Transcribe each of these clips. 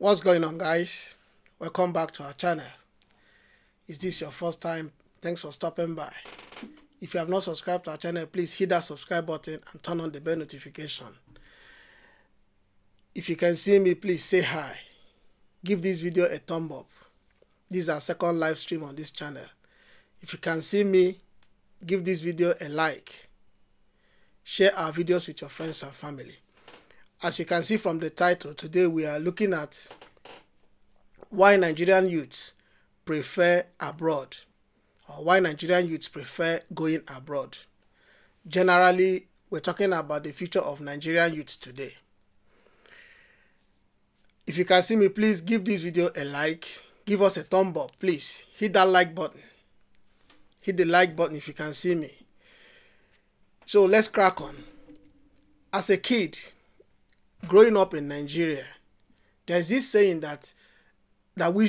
What's going on, guys? Welcome back to our channel. Is this your first time? Thanks for stopping by. If you have not subscribed to our channel, please hit that subscribe button and turn on the bell notification. If you can see me, please say hi. Give this video a thumb up. This is our second live stream on this channel. If you can see me, give this video a like. Share our videos with your friends and family. As you can see from the title, today we are looking at why Nigerian youths prefer abroad, or why Nigerian youths prefer going abroad. Generally, we're talking about the future of Nigerian youths today. If you can see me, please give this video a like. Give us a thumb up, please. Hit that like button. Hit the like button if you can see me. So let's crack on. As a kid, growing up in Nigeria, there's this saying that we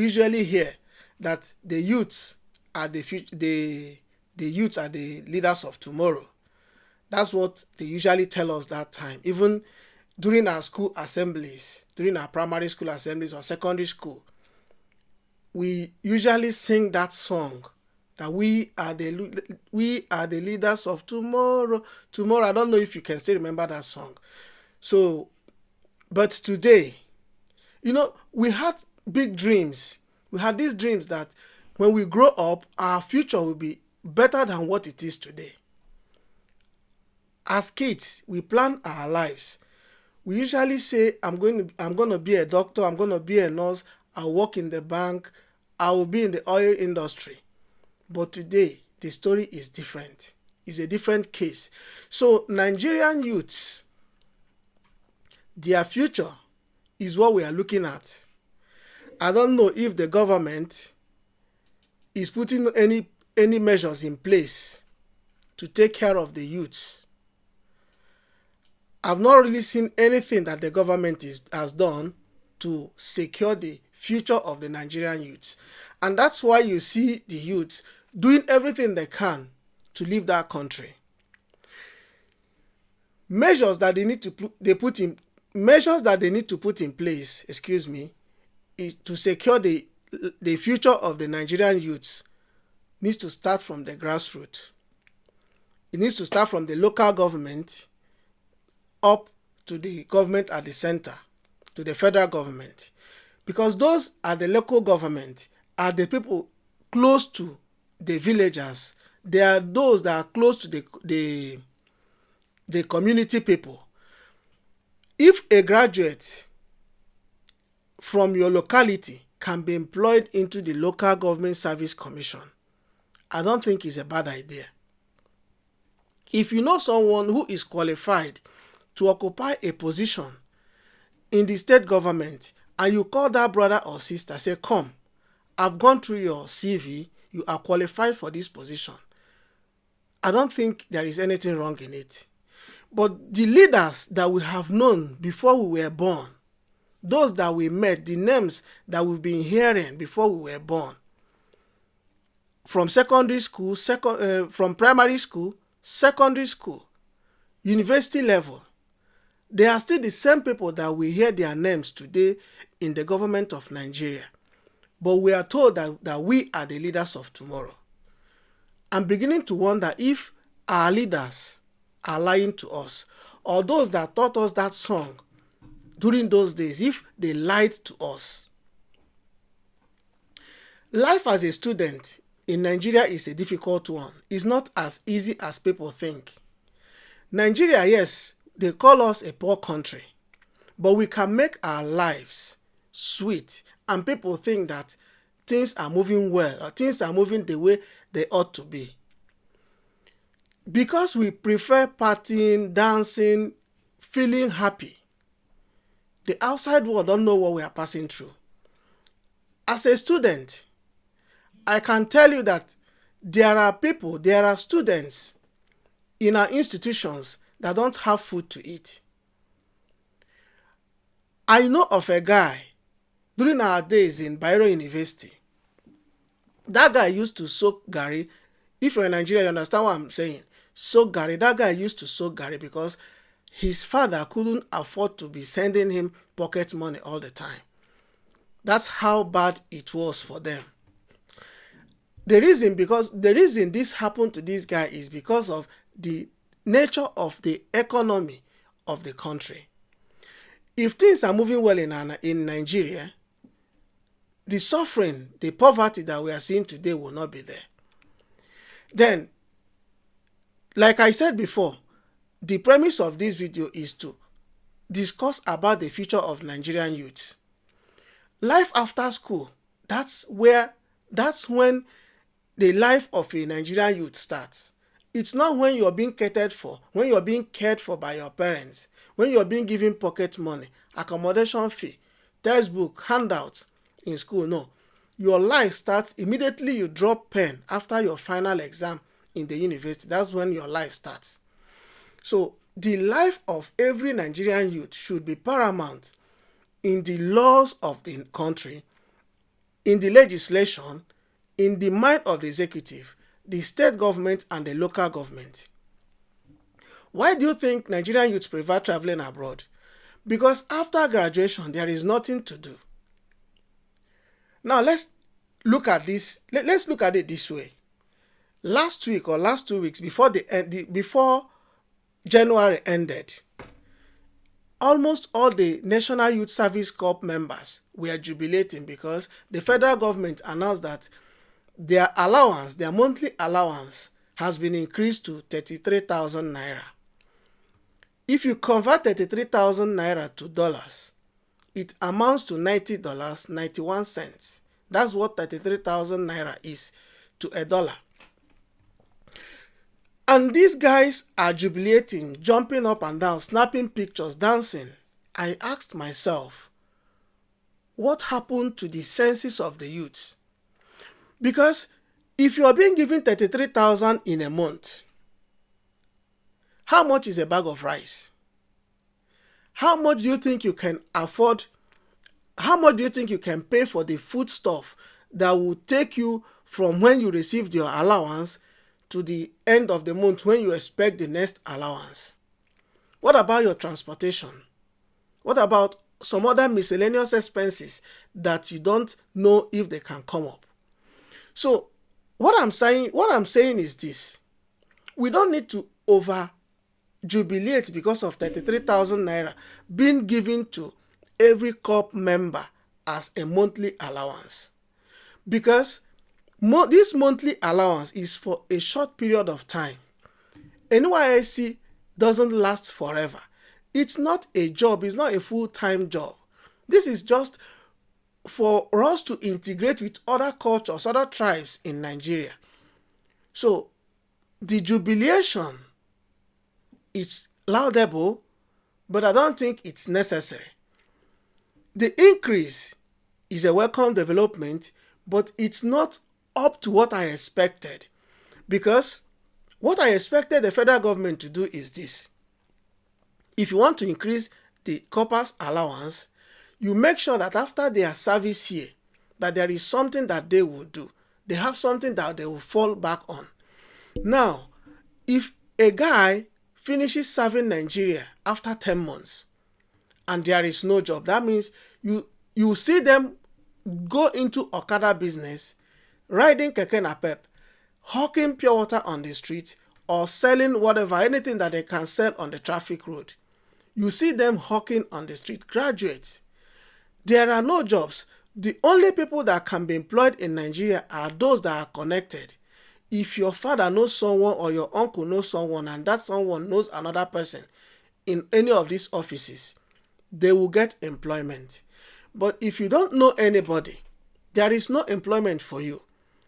usually hear, that the youths are the youths are the leaders of tomorrow. That's what they usually tell us that time. Even during our school assemblies, during our primary school assemblies or secondary school, we usually sing that song, that we are the leaders of tomorrow. Tomorrow, I don't know if you can still remember that song. So, but today, we had big dreams. We had these dreams that when we grow up, our future will be better than what it is today. As kids, we plan our lives. We usually say, I'm going to be a doctor, I'm going to be a nurse, I'll work in the bank, I will be in the oil industry. But today, the story is different. It's a different case. So Nigerian youths, their future is what we are looking at. I don't know if the government is putting any measures in place to take care of the youths. I've not really seen anything that the government has done to secure the future of the Nigerian youths. And that's why you see the youths doing everything they can to leave that country. Measures that they need to put in place, is to secure the future of the Nigerian youths needs to start from the grassroots. It needs to start from the local government up to the government at the center, to the federal government. Because those at the local government are the people close to the villagers. They are those that are close to the community people. If a graduate from your locality can be employed into the local government service commission, I don't think it's a bad idea. If you know someone who is qualified to occupy a position in the state government, and you call that brother or sister, say, come, I've gone through your CV, you are qualified for this position, I don't think there is anything wrong in it. But the leaders that we have known before we were born, those that we met, the names that we've been hearing before we were born, from secondary school, from primary school, secondary school, university level, they are still the same people that we hear their names today in the government of Nigeria. But we are told that we are the leaders of tomorrow. I'm beginning to wonder if our leaders are lying to us, or those that taught us that song during those days, if they lied to us. Life as a student in Nigeria is a difficult one. It's not as easy as people think. Nigeria, yes, they call us a poor country, but we can make our lives sweet, and people think that things are moving well, or things are moving the way they ought to be. Because we prefer partying, dancing, feeling happy, the outside world don't know what we are passing through. As a student, I can tell you that there are students in our institutions that don't have food to eat. I know of a guy during our days in Bayero University. That guy used to soak garri. If you're in Nigeria, you understand what I'm saying. Soak garri. That guy used to soak garri because his father couldn't afford to be sending him pocket money all the time. That's how bad it was for them. The reason this happened to this guy is because of the nature of the economy of the country. If things are moving well in Nigeria, the suffering, the poverty that we are seeing today will not be there. Then, like I said before, the premise of this video is to discuss about the future of Nigerian youth. Life after school, that's when the life of a Nigerian youth starts. It's not when you're being catered for, when you're being cared for by your parents, when you're being given pocket money, accommodation fee, textbook, handouts in school. No. Your life starts immediately you drop pen after your final exam in the university. That's when your life starts. So the life of every Nigerian youth should be paramount in the laws of the country, in the legislation, in the mind of the executive, the state government, and the local government. Why do you think Nigerian youths prefer traveling abroad? Because after graduation, there is nothing to do. Now let's look at this. Let's look at it this way. Last week or last 2 weeks before before January ended, almost all the National Youth Service Corp members were jubilating because the federal government announced that their allowance, their monthly allowance, has been increased to 33,000 naira. If you convert 33,000 naira to dollars, it amounts to $90.91. That's what 33,000 naira is to a dollar. And these guys are jubilating, jumping up and down, snapping pictures, dancing. I asked myself, what happened to the senses of the youth? Because if you are being given 33,000 in a month, how much is a bag of rice? How much do you think you can afford? How much do you think you can pay for the food stuff that will take you from when you received your allowance to the end of the month when you expect the next allowance? What about your transportation? What about some other miscellaneous expenses that you don't know if they can come up? So what I'm saying is this: we don't need to over jubilate because of 33,000 naira being given to every corp member as a monthly allowance, because this monthly allowance is for a short period of time. NYSC doesn't last forever. It's not a job. It's not a full-time job. This is just for us to integrate with other cultures, other tribes in Nigeria. So the jubilation, it's laudable, but I don't think it's necessary. The increase is a welcome development, but it's not up to what I expected, because what I expected the federal government to do is this: if you want to increase the corpers allowance, you make sure that after their service here, that there is something that they will do. They have something that they will fall back on. Now, if a guy finishes serving Nigeria after 10 months and there is no job, that means you see them go into Okada business, riding keke napep, hawking pure water on the street, or selling whatever, anything that they can sell on the traffic road. You see them hawking on the street. Graduates. There are no jobs. The only people that can be employed in Nigeria are those that are connected. If your father knows someone or your uncle knows someone and that someone knows another person in any of these offices, they will get employment. But if you don't know anybody, there is no employment for you.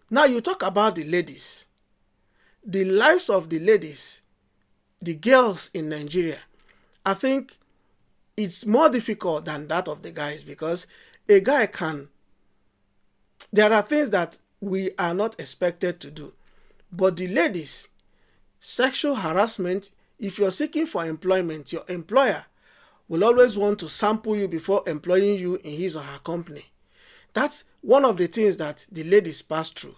Now you talk about the ladies. The lives of the ladies, the girls in Nigeria, I think it's more difficult than that of the guys, because a guy there are things that we are not expected to do. But the ladies, sexual harassment, if you're seeking for employment, your employer will always want to sample you before employing you in his or her company. That's one of the things that the ladies pass through.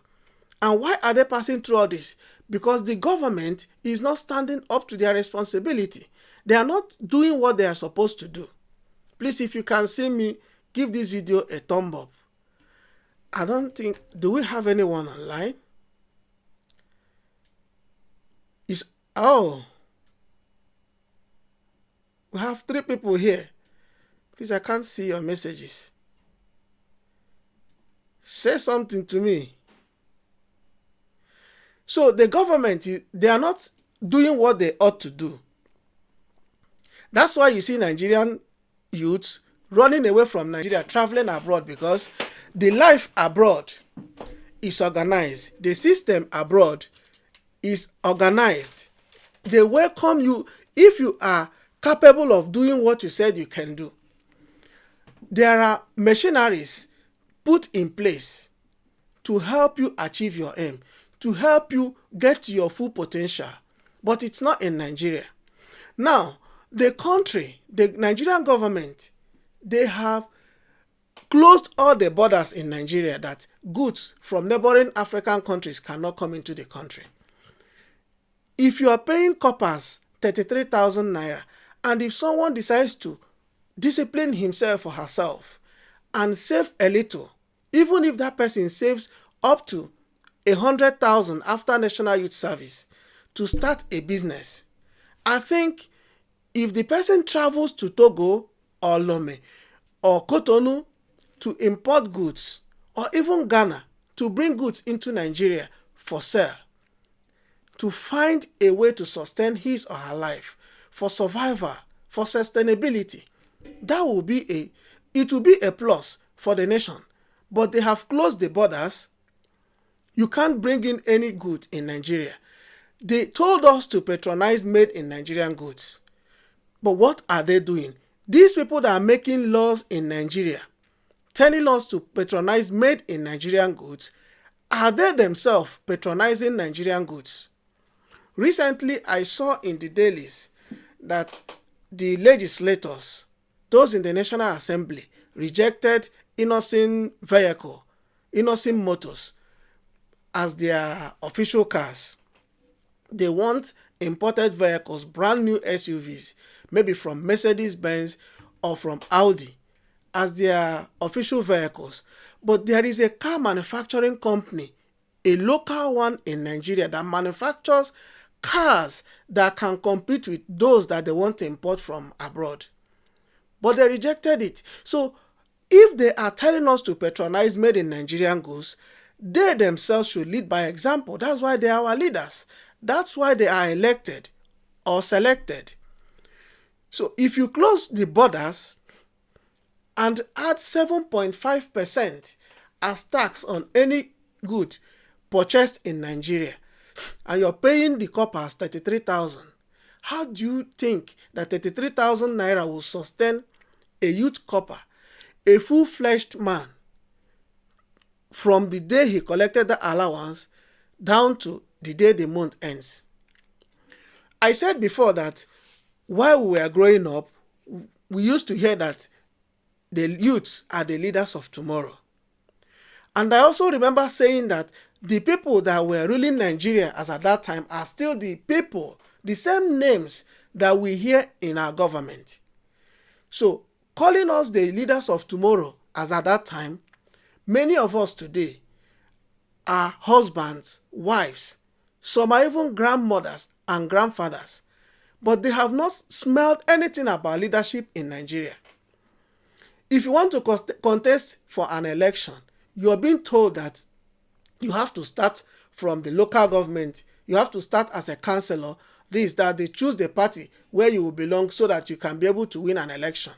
And why are they passing through all this? Because the government is not standing up to their responsibility. They are not doing what they are supposed to do. Please, if you can see me, give this video a thumb up. I don't think, do we have anyone online? Oh, we have 3 people here. Please, I can't see your messages. Say something to me. So the government, they are not doing what they ought to do. That's why you see Nigerian youths running away from Nigeria, traveling abroad, because the life abroad is organized. The system abroad is organized. They welcome you if you are capable of doing what you said you can do. There are machineries put in place to help you achieve your aim, to help you get to your full potential. But it's not in Nigeria. Now, the country, the Nigerian government, they have closed all the borders in Nigeria that goods from neighboring African countries cannot come into the country. If you are paying coppers 33,000 naira, and if someone decides to discipline himself or herself and save a little, even if that person saves up to 100,000 after National Youth Service to start a business, I think if the person travels to Togo or Lome or Cotonou to import goods, or even Ghana to bring goods into Nigeria for sale, to find a way to sustain his or her life, for survival, for sustainability, it will be a plus for the nation. But they have closed the borders. You can't bring in any good in Nigeria. They told us to patronize made in Nigerian goods. But what are they doing? These people that are making laws in Nigeria, telling us to patronize made in Nigerian goods, are they themselves patronizing Nigerian goods? Recently, I saw in the dailies that the legislators, those in the National Assembly, rejected innoson motors as their official cars. They want imported vehicles, brand new SUVs, maybe from Mercedes-Benz or from Audi, as their official vehicles. But there is a car manufacturing company, a local one in Nigeria, that manufactures cars that can compete with those that they want to import from abroad. But they rejected it. So if they are telling us to patronize made in Nigerian goods, they themselves should lead by example. That's why they are our leaders. That's why they are elected or selected. So if you close the borders and add 7.5% as tax on any good purchased in Nigeria, and you're paying the coppers 33,000, how do you think that 33,000 naira will sustain a youth copper, a full-fledged man, from the day he collected the allowance down to the day the month ends? I said before that while we were growing up, we used to hear that the youths are the leaders of tomorrow. And I also remember saying that the people that were ruling Nigeria as at that time are still the people, the same names that we hear in our government. So, calling us the leaders of tomorrow as at that time, many of us today are husbands, wives, some are even grandmothers and grandfathers, but they have not smelled anything about leadership in Nigeria. If you want to contest for an election, you are being told that you have to start from the local government, you have to start as a councillor, that they choose the party where you will belong so that you can be able to win an election.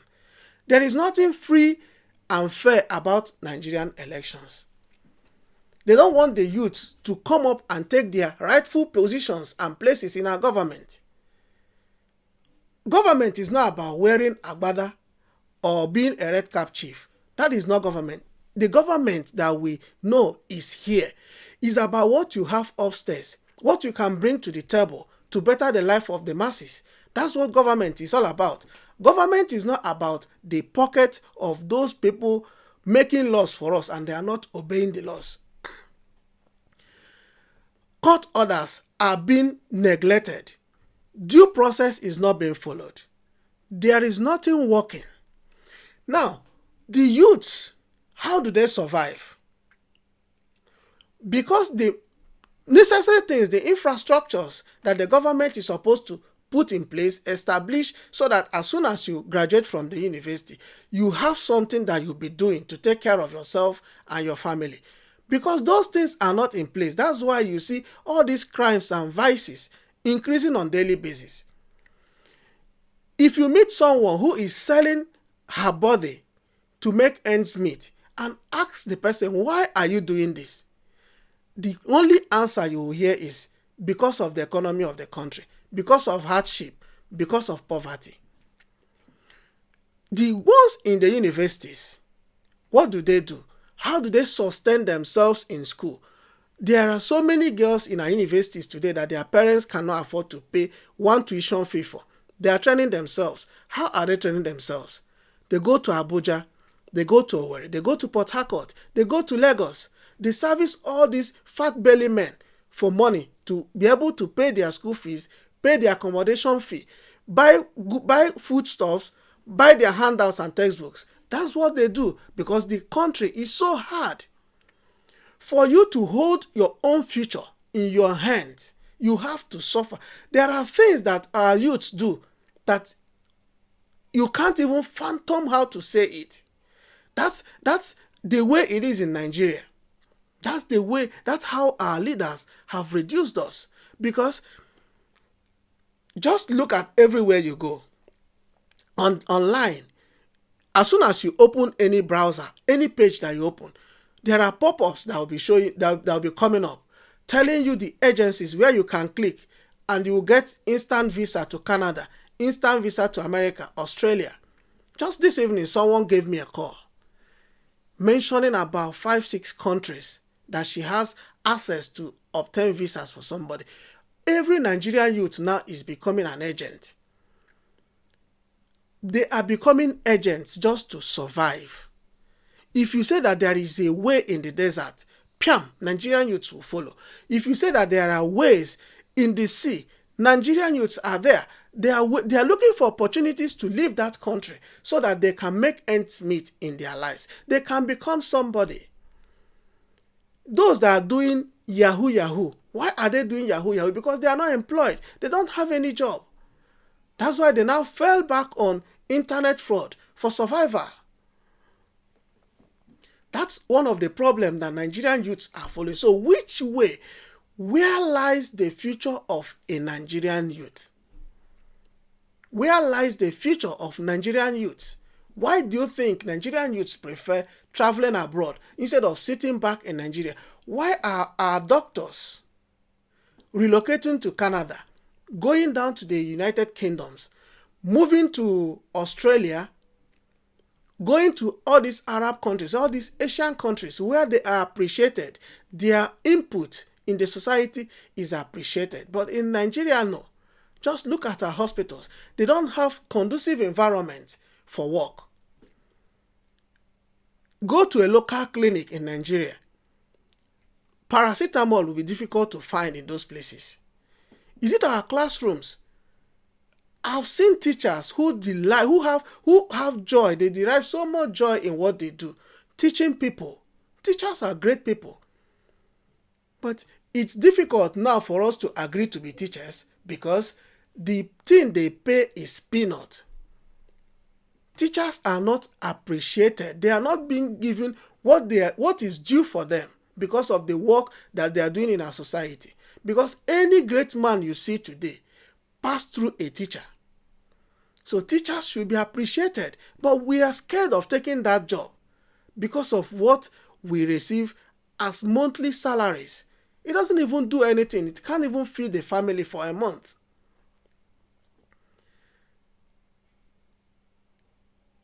There is nothing free and fair about Nigerian elections. They don't want the youth to come up and take their rightful positions and places in our government. Government is not about wearing agbada or being a red cap chief. That is not government. The government that we know is here is about what you have upstairs, what you can bring to the table to better the life of the masses. That's what government is all about. Government is not about the pocket of those people making laws for us and they are not obeying the laws. court orders are being neglected. Due process is not being followed. There is nothing working. Now, the youths, how do they survive? Because the necessary things, the infrastructures that the government is supposed to put in place, establish, so that as soon as you graduate from the university, you have something that you'll be doing to take care of yourself and your family. Because those things are not in place. That's why you see all these crimes and vices increasing on a daily basis. If you meet someone who is selling her body to make ends meet and ask the person, why are you doing this? The only answer you will hear is because of the economy of the country, because of hardship, because of poverty. The ones in the universities, what do? How do they sustain themselves in school? There are so many girls in our universities today that their parents cannot afford to pay one tuition fee for. They are training themselves. How are they training themselves? They go to Abuja, they go to Owerri, they go to Port Harcourt, they go to Lagos. They service all these fat belly men for money to be able to pay their school fees, pay their accommodation fee, buy foodstuffs, buy their handouts and textbooks. That's what they do because the country is so hard. For you to hold your own future in your hands, you have to suffer. There are things that our youths do that you can't even fathom how to say it. That's the way it is in Nigeria. That's the way, that's how our leaders have reduced us. Because just look at everywhere you go. Online, as soon as you open any browser, any page that you open, there are pop-ups that will be showing, that will be coming up, telling you the agencies where you can click and you will get instant visa to Canada, instant visa to America, Australia. Just this evening, someone gave me a call mentioning about 5-6 countries that she has access to obtain visas for somebody. Every Nigerian youth now is becoming an agent. They are becoming agents just to survive. If you say that there is a way in the desert, Nigerian youths will follow. If you say that there are ways in the sea, Nigerian youths are there. They are looking for opportunities to leave that country so that they can make ends meet in their lives. They can become somebody. Those that are doing Yahoo, why are they doing Yahoo? Because they are not employed. They don't have any job. That's why they now fell back on internet fraud for survival. That's one of the problems that Nigerian youths are following. So which way? Where lies the future of a Nigerian youth? Where lies the future of Nigerian youths? Why do you think Nigerian youths prefer traveling abroad instead of sitting back in Nigeria? Why are our doctors relocating to Canada, going down to the United Kingdoms, moving to Australia, going to all these Arab countries, all these Asian countries where they are appreciated? Their input in the society is appreciated. But in Nigeria, no. Just look at our hospitals. They don't have conducive environments for work. Go to a local clinic in Nigeria. Paracetamol will be difficult to find in those places. Is it our classrooms? I've seen teachers who have joy. They derive so much joy in what they do, teaching people. Teachers are great people. But it's difficult now for us to agree to be teachers because the thing they pay is peanut. Teachers are not appreciated. They are not being given what is due for them because of the work that they are doing in our society. Because any great man you see today passed through a teacher. So teachers should be appreciated. But we are scared of taking that job because of what we receive as monthly salaries. It doesn't even do anything. It can't even feed the family for a month.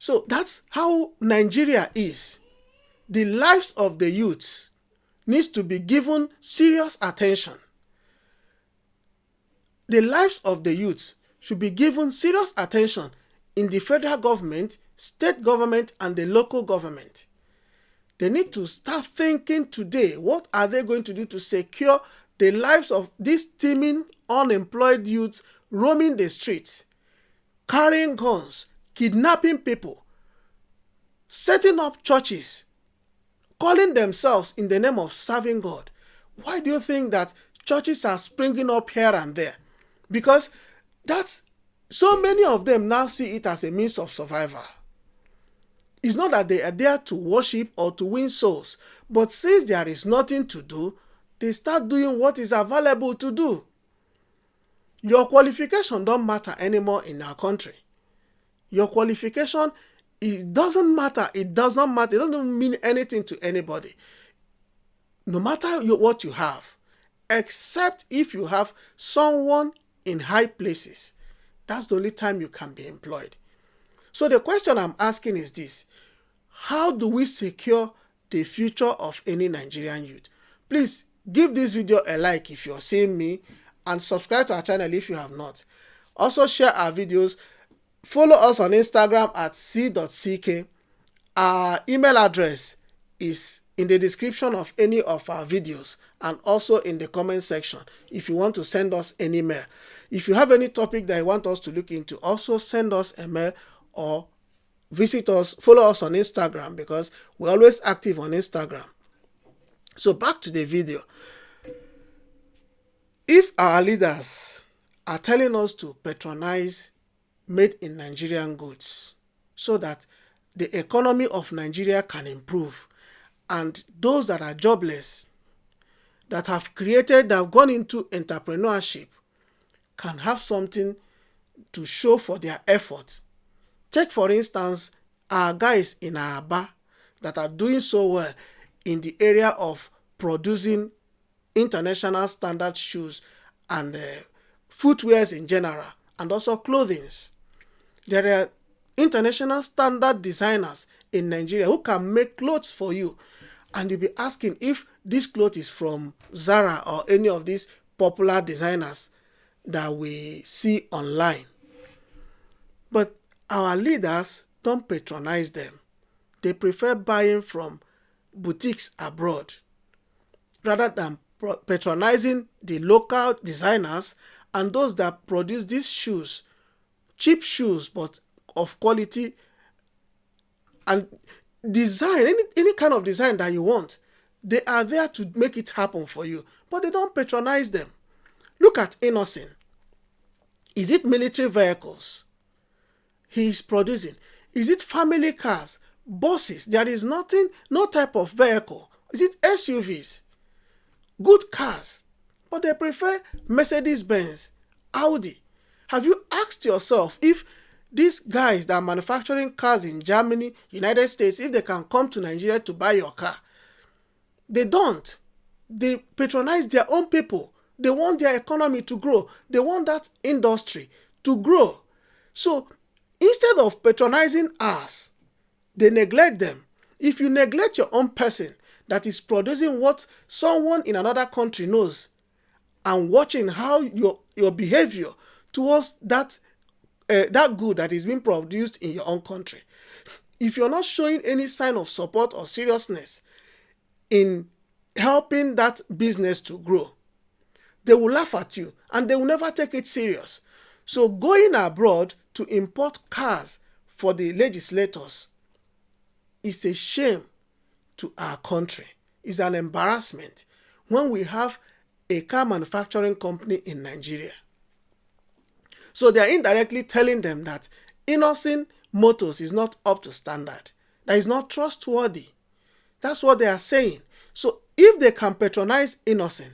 So that's how Nigeria is. The lives of the youth needs to be given serious attention. The lives of the youth should be given serious attention in the federal government, state government, and the local government. They need to start thinking today, what are they going to do to secure the lives of these teeming, unemployed youths roaming the streets, carrying guns, kidnapping people, setting up churches, calling themselves in the name of serving God. Why do you think that churches are springing up here and there? Because that's so many of them now see it as a means of survival. It's not that they are there to worship or to win souls, but since there is nothing to do, they start doing what is available to do. Your qualification don't matter anymore in our country. Your qualification, it doesn't matter. It does not matter. It doesn't mean anything to anybody. No matter what you have, except if you have someone in high places. That's the only time you can be employed. So the question I'm asking is this: how do we secure the future of any Nigerian youth? Please give this video a like if you're seeing me, and subscribe to our channel if you have not. Also share our videos. Follow us on Instagram at c.ck. Our email address is in the description of any of our videos and also in the comment section if you want to send us an email. If you have any topic that you want us to look into, also send us a mail or visit us, follow us on Instagram, because we're always active on Instagram. So back to the video. If our leaders are telling us to patronize made in Nigerian goods so that the economy of Nigeria can improve, and those that are jobless, that have gone into entrepreneurship, can have something to show for their effort. Take for instance our guys in Aba that are doing so well in the area of producing international standard shoes and footwears in general, and also clothing. There are international standard designers in Nigeria who can make clothes for you, and you'll be asking if this cloth is from Zara or any of these popular designers that we see online. But our leaders don't patronize them. They prefer buying from boutiques abroad rather than patronizing the local designers and those that produce these shoes, cheap shoes but of quality and design, any kind of design that you want. They are there to make it happen for you, but they don't patronize them. Look at Innoson. Is it military vehicles he is producing? Is it family cars, buses? There is nothing, no type of vehicle. Is it SUVs? Good cars, but they prefer Mercedes-Benz, Audi. Have you asked yourself if these guys that are manufacturing cars in Germany, United States, if they can come to Nigeria to buy your car? They don't. They patronize their own people. They want their economy to grow. They want that industry to grow. So instead of patronizing us, they neglect them. If you neglect your own person that is producing what someone in another country knows and watching how your behavior towards that good that is being produced in your own country, if you're not showing any sign of support or seriousness in helping that business to grow, they will laugh at you and they will never take it serious. So going abroad to import cars for the legislators is a shame to our country. It's an embarrassment when we have a car manufacturing company in Nigeria. So they are indirectly telling them that Innoson Motors is not up to standard, that is not trustworthy. That's what they are saying. So if they can patronize Innoson,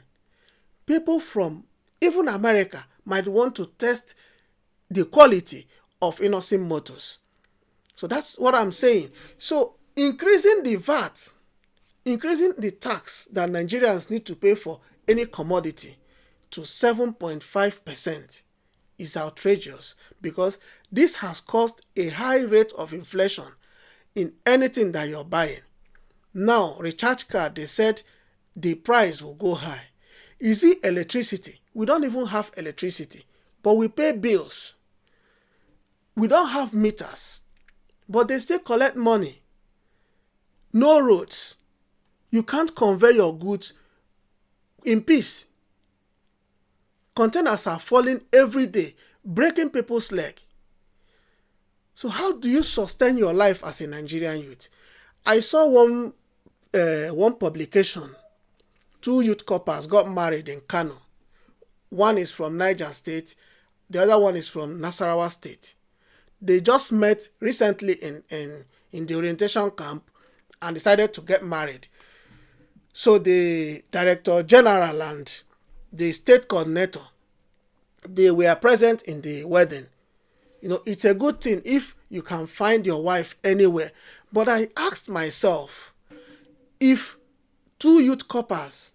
people from even America might want to test the quality of Innoson Motors. So that's what I'm saying. So increasing the VAT, increasing the tax that Nigerians need to pay for any commodity to 7.5% is outrageous, because this has caused a high rate of inflation in anything that you're buying. Now, recharge card, they said the price will go high. Is it electricity? We don't even have electricity, but we pay bills. We don't have meters, but they still collect money. No roads. You can't convey your goods in peace. Containers are falling every day, breaking people's leg. So how do you sustain your life as a Nigerian youth? I saw one publication. 2 youth couples got married in Kano. One is from Niger State, the other one is from Nasarawa State. They just met recently in the orientation camp and decided to get married. So the director general and the state coordinator, they were present in the wedding. It's a good thing if you can find your wife anywhere. But I asked myself, if 2 youth couples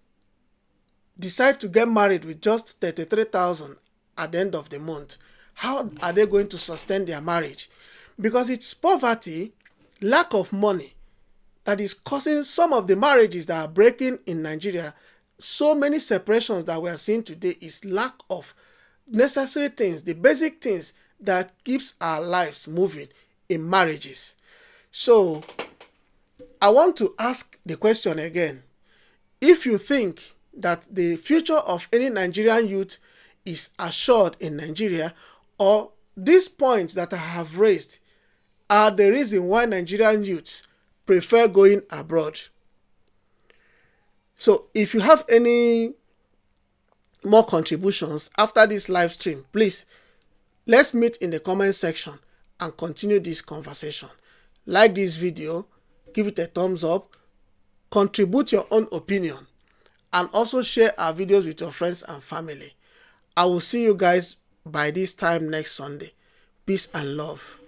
decide to get married with just 33,000 at the end of the month, how are they going to sustain their marriage? Because it's poverty, lack of money, that is causing some of the marriages that are breaking in Nigeria. So many separations that we are seeing today is lack of necessary things, the basic things that keeps our lives moving in marriages. So I want to ask the question again. If you think that the future of any Nigerian youth is assured in Nigeria, or these points that I have raised are the reason why Nigerian youths prefer going abroad. So if you have any more contributions after this live stream, please, let's meet in the comment section and continue this conversation. Like this video, give it a thumbs up, contribute your own opinion, and also share our videos with your friends and family. I will see you guys by this time next Sunday. Peace and love.